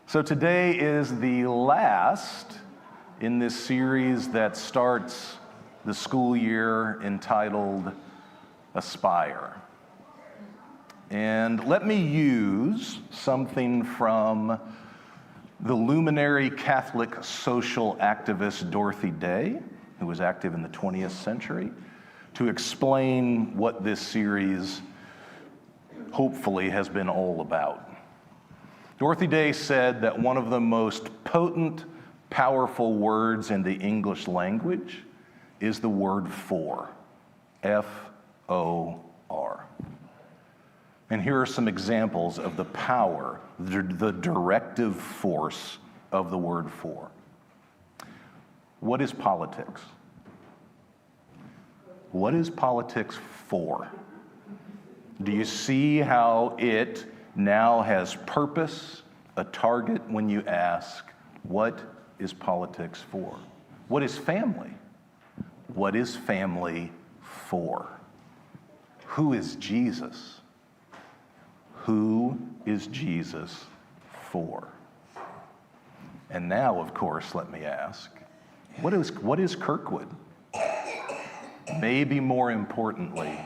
So today is the last in this series that starts the school year entitled Aspire. And let me use something from the luminary Catholic social activist Dorothy Day, who was active in the 20th century, to explain what this series hopefully has been all about. Dorothy Day said that one of the most potent, powerful words in the English language is the word for, F-O-R. And here are some examples of the power, the directive force of the word for. What is politics? What is politics for? Do you see how it now has purpose, a target when you ask, what is politics for? What is family? What is family for? Who is Jesus? Who is Jesus for? And now, of course, let me ask, what is KirkWood? Maybe more importantly,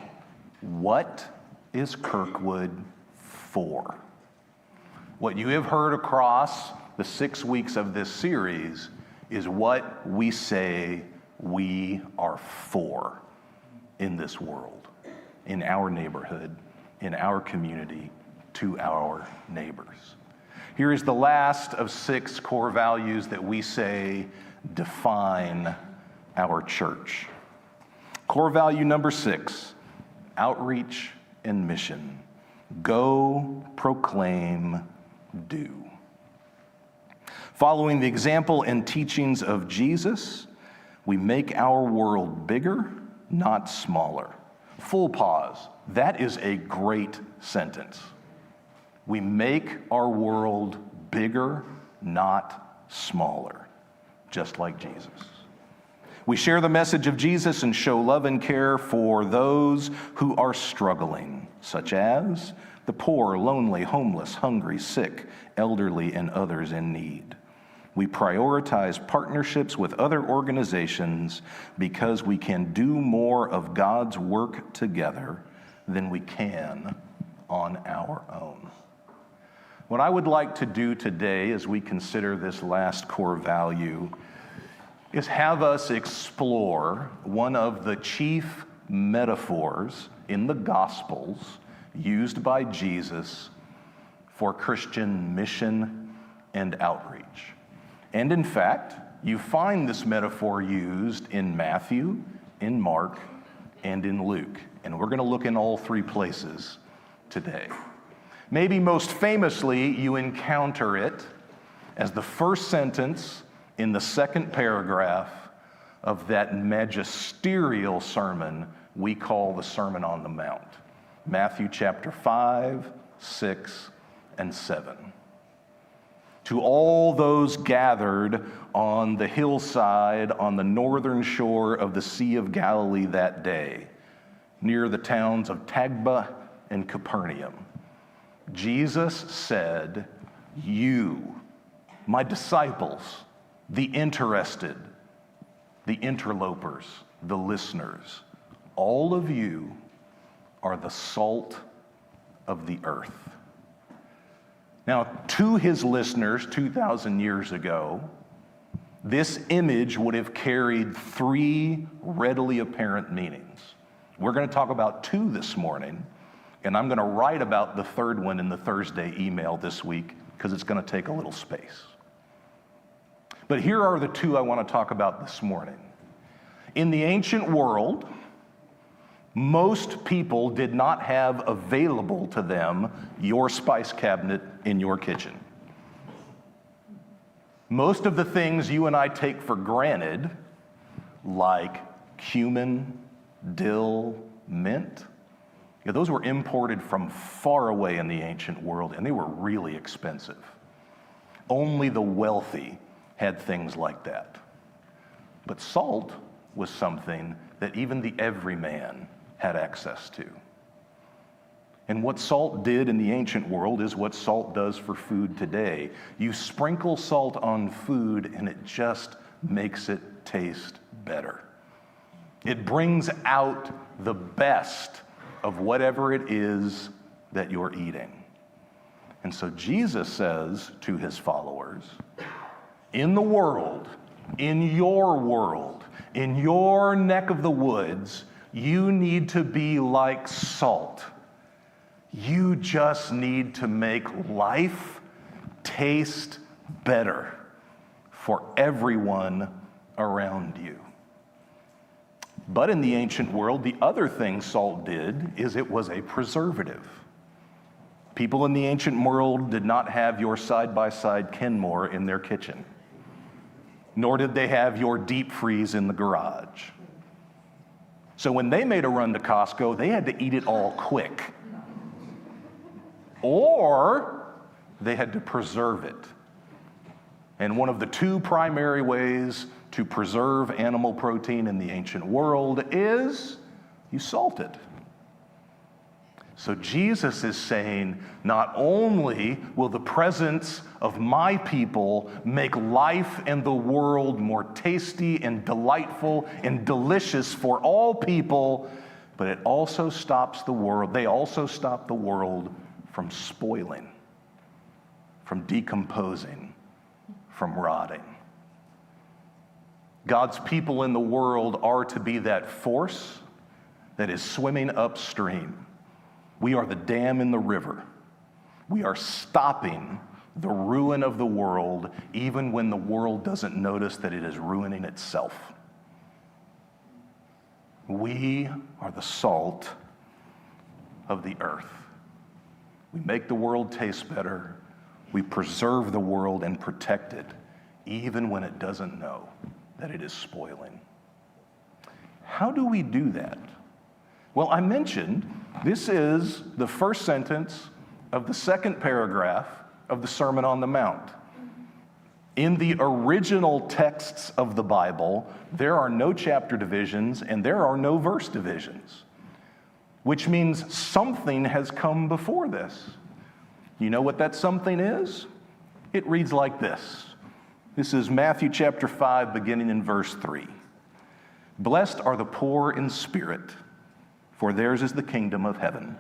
what is KirkWood for? What you have heard across the 6 weeks of this series is what we say we are for in this world, in our neighborhood, in our community, to our neighbors. Here is the last of 6 core values that we say define our church. Core value number 6, outreach and mission. Go, proclaim, do. Following the example and teachings of Jesus, we make our world bigger, not smaller. Full pause. That is a great sentence. We make our world bigger, not smaller, just like Jesus. We share the message of Jesus and show love and care for those who are struggling, such as the poor, lonely, homeless, hungry, sick, elderly, and others in need. We prioritize partnerships with other organizations because we can do more of God's work together than we can on our own. What I would like to do today as we consider this last core value is have us explore one of the chief metaphors in the Gospels used by Jesus for Christian mission and outreach. And in fact, you find this metaphor used in Matthew, in Mark, and in Luke. And we're going to look in all 3 places today. Maybe most famously, you encounter it as the first sentence in the 2nd paragraph of that magisterial sermon we call the Sermon on the Mount. Matthew chapter 5, 6, and 7. To all those gathered on the hillside on the northern shore of the Sea of Galilee that day, near the towns of Tabgha and Capernaum, Jesus said, "You, my disciples, the interested, the interlopers, the listeners, all of you are the salt of the earth." Now, to his listeners 2,000 years ago, this image would have carried 3 readily apparent meanings. We're going to talk about 2 this morning, and I'm going to write about the 3rd one in the Thursday email this week because it's going to take a little space. But here are the 2 I want to talk about this morning. In the ancient world, most people did not have available to them your spice cabinet in your kitchen. Most of the things you and I take for granted, like cumin, dill, mint, those were imported from far away in the ancient world, and they were really expensive. Only the wealthy had things like that. But salt was something that even the everyman had access to. And what salt did in the ancient world is what salt does for food today. You sprinkle salt on food and it just makes it taste better. It brings out the best of whatever it is that you're eating. And so Jesus says to his followers, in the world, in your neck of the woods, you need to be like salt. You just need to make life taste better for everyone around you. But in the ancient world, the other thing salt did is it was a preservative. People in the ancient world did not have your side-by-side Kenmore in their kitchen, nor did they have your deep freeze in the garage. So when they made a run to Costco, they had to eat it all quick. Or they had to preserve it. And one of the two primary ways to preserve animal protein in the ancient world is you salt it. So Jesus is saying, not only will the presence of my people make life and the world more tasty and delightful and delicious for all people, but it also stops the world. They also stop the world from spoiling, from decomposing, from rotting. God's people in the world are to be that force that is swimming upstream. We are the dam in the river. We are stopping the ruin of the world, even when the world doesn't notice that it is ruining itself. We are the salt of the earth. We make the world taste better. We preserve the world and protect it, even when it doesn't know that it is spoiling. How do we do that? Well, I mentioned this is the first sentence of the second paragraph of the Sermon on the Mount. In the original texts of the Bible, there are no chapter divisions and there are no verse divisions, which means something has come before this. You know what that something is? It reads like this. This is Matthew chapter 5, beginning in verse 3. Blessed are the poor in spirit, for theirs is the kingdom of heaven.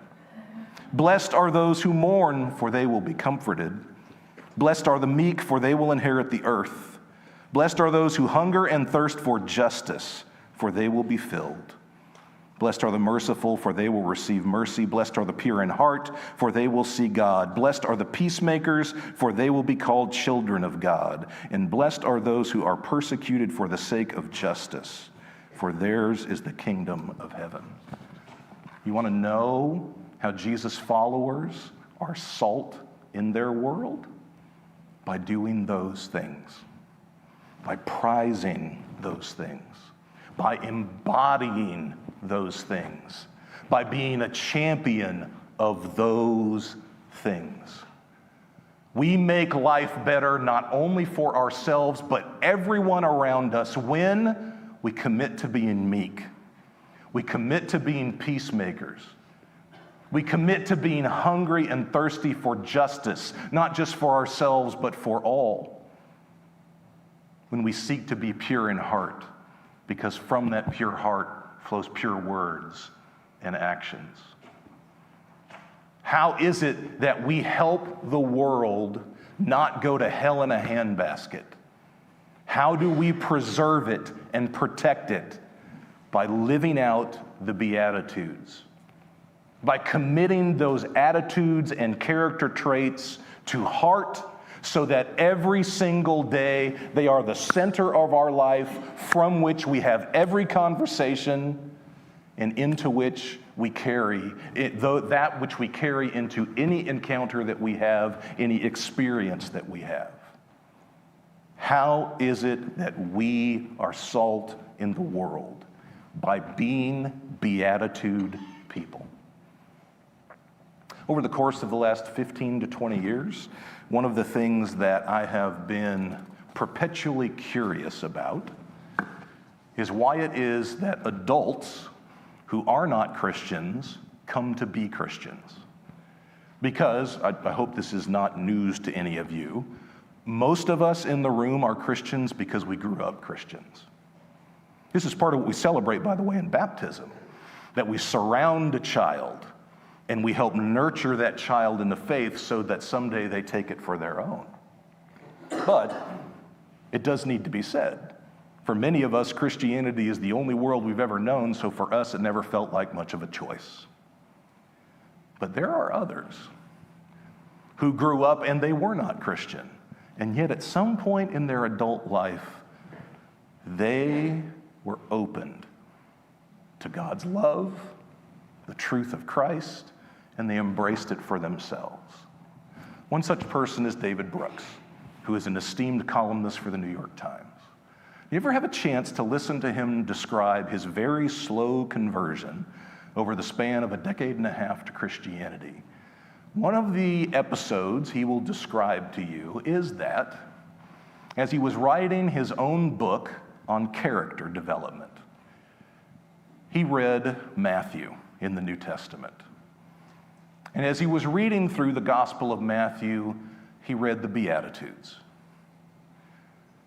Blessed are those who mourn, for they will be comforted. Blessed are the meek, for they will inherit the earth. Blessed are those who hunger and thirst for justice, for they will be filled. Blessed are the merciful, for they will receive mercy. Blessed are the pure in heart, for they will see God. Blessed are the peacemakers, for they will be called children of God. And blessed are those who are persecuted for the sake of justice, for theirs is the kingdom of heaven. You want to know how Jesus' followers are salt in their world? By doing those things, by prizing those things, by embodying those things, by being a champion of those things. We make life better not only for ourselves, but everyone around us when we commit to being meek. We commit to being peacemakers. We commit to being hungry and thirsty for justice, not just for ourselves, but for all. When we seek to be pure in heart, because from that pure heart flows pure words and actions. How is it that we help the world not go to hell in a handbasket? How do we preserve it and protect it? By living out the Beatitudes, by committing those attitudes and character traits to heart so that every single day they are the center of our life from which we have every conversation and into which we carry that which we carry into any encounter that we have, any experience that we have. How is it that we are salt in the world? By being beatitude people. Over the course of the last 15 to 20 years, one of the things that I have been perpetually curious about is why it is that adults who are not Christians come to be Christians. Because, I hope this is not news to any of you, most of us in the room are Christians because we grew up Christians. This is part of what we celebrate, by the way, in baptism, that we surround a child and we help nurture that child in the faith so that someday they take it for their own. But it does need to be said. For many of us, Christianity is the only world we've ever known, so for us, it never felt like much of a choice. But there are others who grew up and they were not Christian, and yet at some point in their adult life, they were opened to God's love, the truth of Christ, and they embraced it for themselves. One such person is David Brooks, who is an esteemed columnist for the New York Times. You ever have a chance to listen to him describe his very slow conversion over the span of a decade and a half to Christianity? One of the episodes he will describe to you is that as he was writing his own book on character development, he read Matthew in the New Testament. And as he was reading through the Gospel of Matthew, he read the Beatitudes.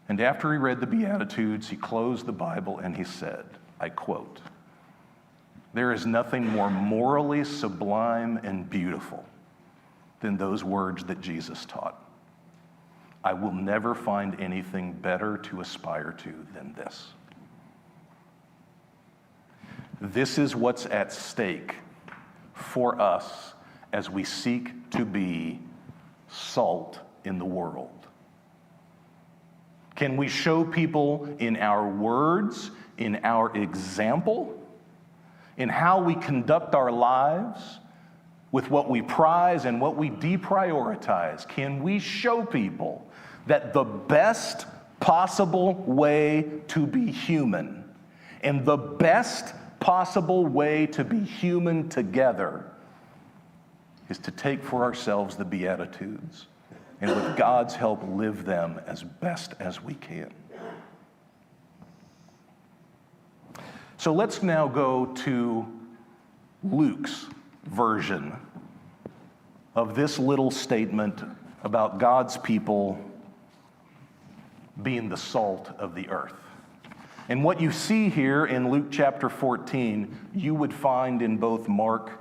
And after he read the Beatitudes, he closed the Bible and he said, I quote, "There is nothing more morally sublime and beautiful than those words that Jesus taught. I will never find anything better to aspire to than this." This is what's at stake for us as we seek to be salt in the world. Can we show people in our words, in our example, in how we conduct our lives, with what we prize and what we deprioritize? Can we show people that the best possible way to be human and the best possible way to be human together is to take for ourselves the Beatitudes and with God's help live them as best as we can? So let's now go to Luke's version of this little statement about God's people being the salt of the earth. And what you see here in Luke chapter 14, you would find in both Mark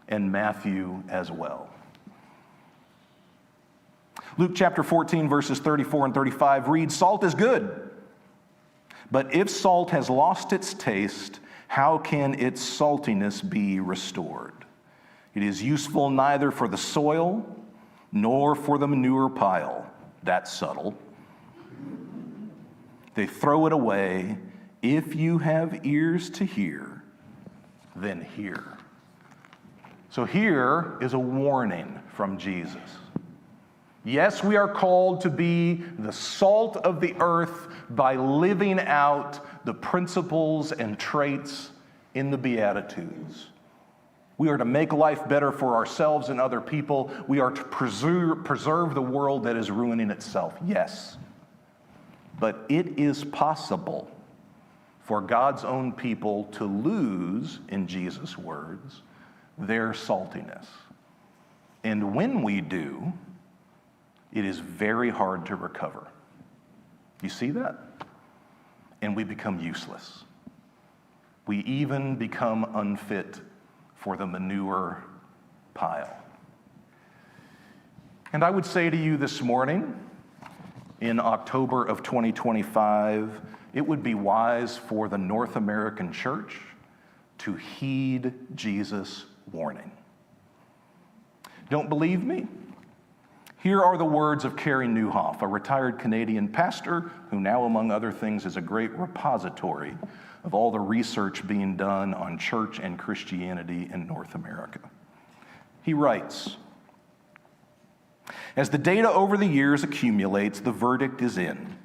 and Matthew as well. Luke chapter 14, verses 34 and 35 reads, "Salt is good, but if salt has lost its taste, how can its saltiness be restored? It is useful neither for the soil nor for the manure pile." That's subtle. "They throw it away. If you have ears to hear, then hear." So here is a warning from Jesus. Yes, we are called to be the salt of the earth by living out the principles and traits in the Beatitudes. We are to make life better for ourselves and other people. We are to preserve the world that is ruining itself. Yes. But it is possible for God's own people to lose, in Jesus' words, their saltiness. And when we do, it is very hard to recover. You see that? And we become useless. We even become unfit for the manure pile. And I would say to you this morning, in October of 2025, it would be wise for the North American church to heed Jesus' warning. Don't believe me? Here are the words of Carey Nieuwhof, a retired Canadian pastor who now, among other things, is a great repository of all the research being done on church and Christianity in North America. He writes, "As the data over the years accumulates, the verdict is in.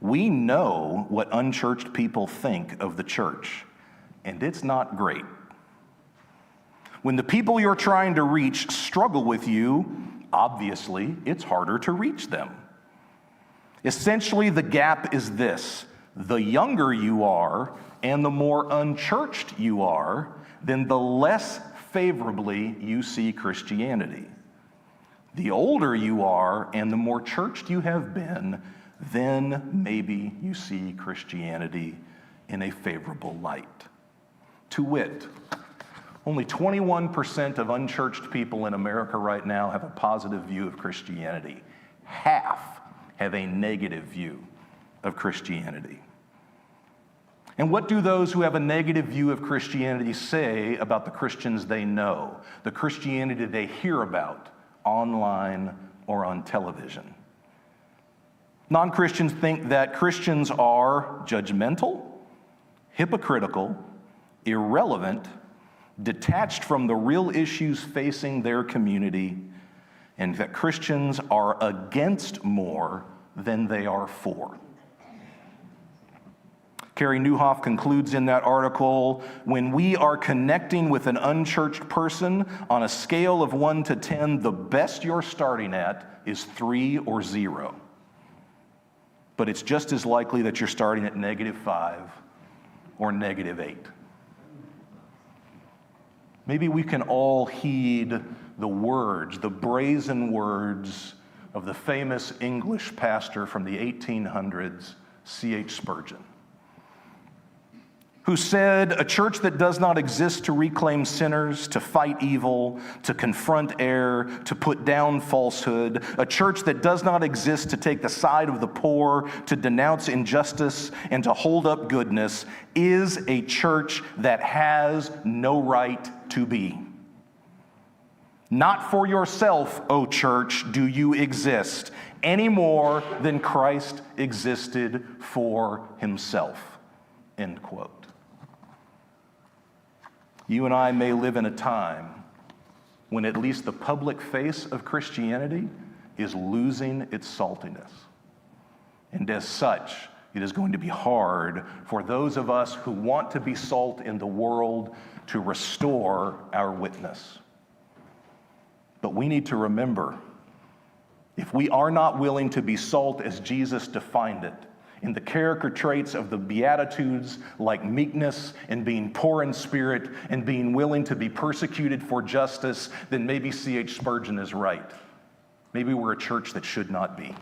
We know what unchurched people think of the church, and it's not great. When the people you're trying to reach struggle with you, obviously, it's harder to reach them. Essentially, the gap is this: the younger you are and the more unchurched you are, then the less favorably you see Christianity. The older you are and the more churched you have been, then maybe you see Christianity in a favorable light. To wit, only 21% of unchurched people in America right now have a positive view of Christianity. Half have a negative view of Christianity. And what do those who have a negative view of Christianity say about the Christians they know, the Christianity they hear about online or on television? Non-Christians think that Christians are judgmental, hypocritical, irrelevant, detached from the real issues facing their community, and that Christians are against more than they are for. Carrie Nieuwhof concludes in that article, when we are connecting with an unchurched person on a scale of 1 to 10, the best you're starting at is 3 or 0. But it's just as likely that you're starting at -5 or -8. Maybe we can all heed the words, the brazen words of the famous English pastor from the 1800s, C.H. Spurgeon, who said, "A church that does not exist to reclaim sinners, to fight evil, to confront error, to put down falsehood, a church that does not exist to take the side of the poor, to denounce injustice, and to hold up goodness, is a church that has no right to be. Not for yourself, O church, do you exist, any more than Christ existed for himself." End quote. You and I may live in a time when at least the public face of Christianity is losing its saltiness. And as such, it is going to be hard for those of us who want to be salt in the world to restore our witness. But we need to remember, if we are not willing to be salt as Jesus defined it, in the character traits of the Beatitudes, like meekness and being poor in spirit and being willing to be persecuted for justice, then maybe C.H. Spurgeon is right. Maybe we're a church that should not be.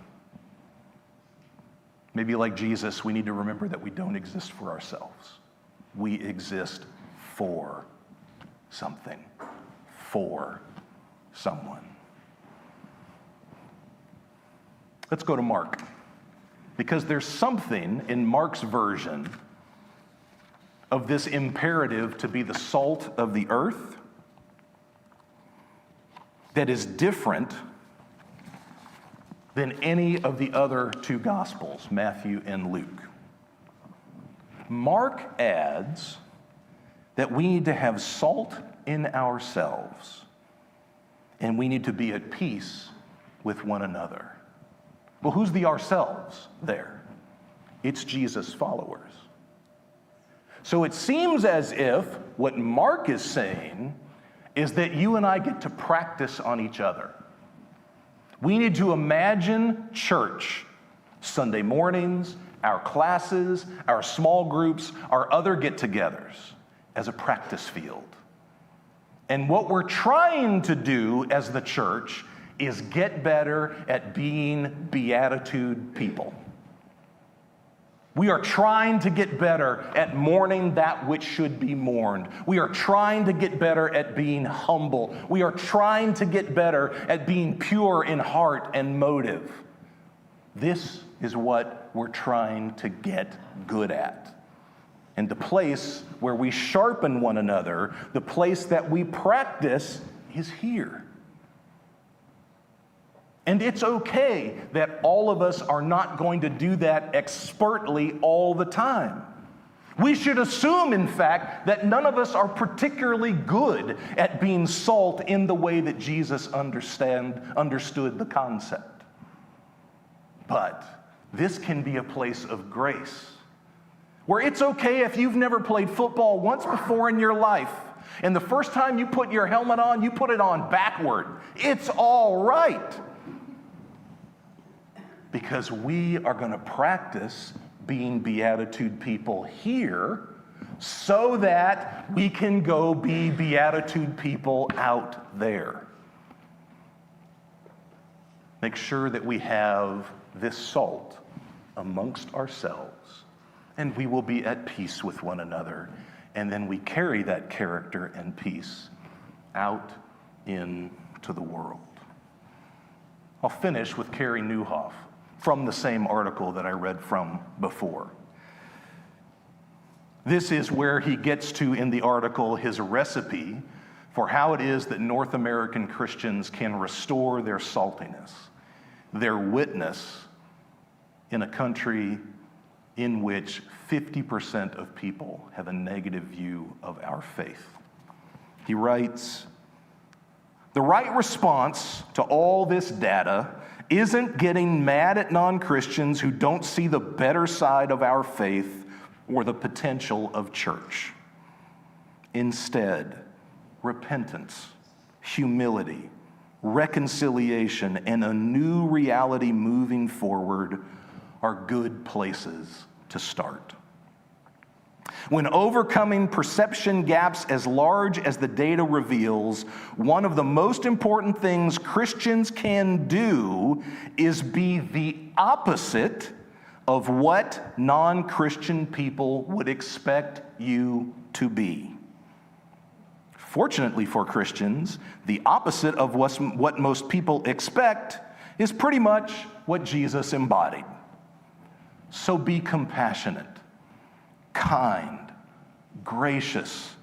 Maybe like Jesus, we need to remember that we don't exist for ourselves. We exist for something, for someone. Let's go to Mark. Because there's something in Mark's version of this imperative to be the salt of the earth that is different than any of the other two Gospels, Matthew and Luke. Mark adds that we need to have salt in ourselves, and we need to be at peace with one another. Well, who's the ourselves there? It's Jesus' followers. So it seems as if what Mark is saying is that you and I get to practice on each other. We need to imagine church, Sunday mornings, our classes, our small groups, our other get-togethers as a practice field. And what we're trying to do as the church is get better at being beatitude people. We are trying to get better at mourning that which should be mourned. We are trying to get better at being humble. We are trying to get better at being pure in heart and motive. This is what we're trying to get good at. And the place where we sharpen one another, the place that we practice, is here. And it's okay that all of us are not going to do that expertly all the time. We should assume, in fact, that none of us are particularly good at being salt in the way that Jesus understood the concept. But this can be a place of grace, where it's okay if you've never played football once before in your life, and the first time you put your helmet on, you put it on backward. It's all right. Because we are going to practice being beatitude people here so that we can go be beatitude people out there. make sure that we have this salt amongst ourselves, and we will be at peace with one another. And then we carry that character and peace out into the world. I'll finish with Carey Nieuwhof from the same article that I read from before. This is where he gets to, in the article, his recipe for how it is that North American Christians can restore their saltiness, their witness in a country in which 50% of people have a negative view of our faith. He writes, "The right response to all this data isn't getting mad at non-Christians who don't see the better side of our faith or the potential of church. Instead, repentance, humility, reconciliation, and a new reality moving forward are good places to start. When overcoming perception gaps as large as the data reveals, one of the most important things Christians can do is be the opposite of what non-Christian people would expect you to be. Fortunately for Christians, the opposite of what most people expect is pretty much what Jesus embodied. So be compassionate, kind, gracious,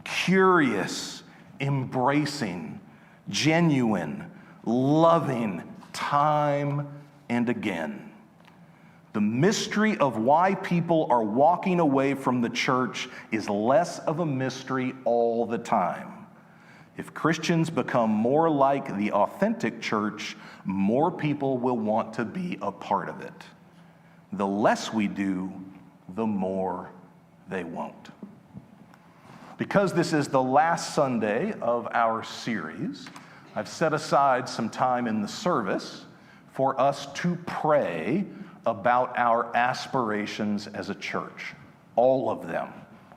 curious, embracing, genuine, loving, time and again. The mystery of why people are walking away from the church is less of a mystery all the time. If Christians become more like the authentic church, more people will want to be a part of it. The less we do, the more they won't." Because this is the last Sunday of our series, I've set aside some time in the service for us to pray about our aspirations as a church. All of them.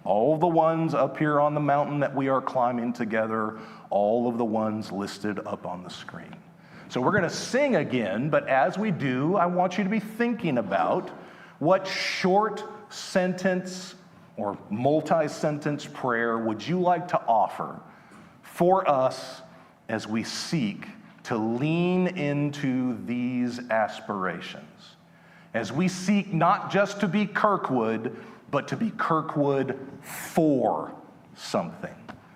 All the ones up here on the mountain that we are climbing together, all of the ones listed up on the screen. So we're going to sing again, but as we do, I want you to be thinking about what short sentence or multi-sentence prayer would you like to offer for us as we seek to lean into these aspirations, as we seek not just to be KirkWood, but to be KirkWood for something.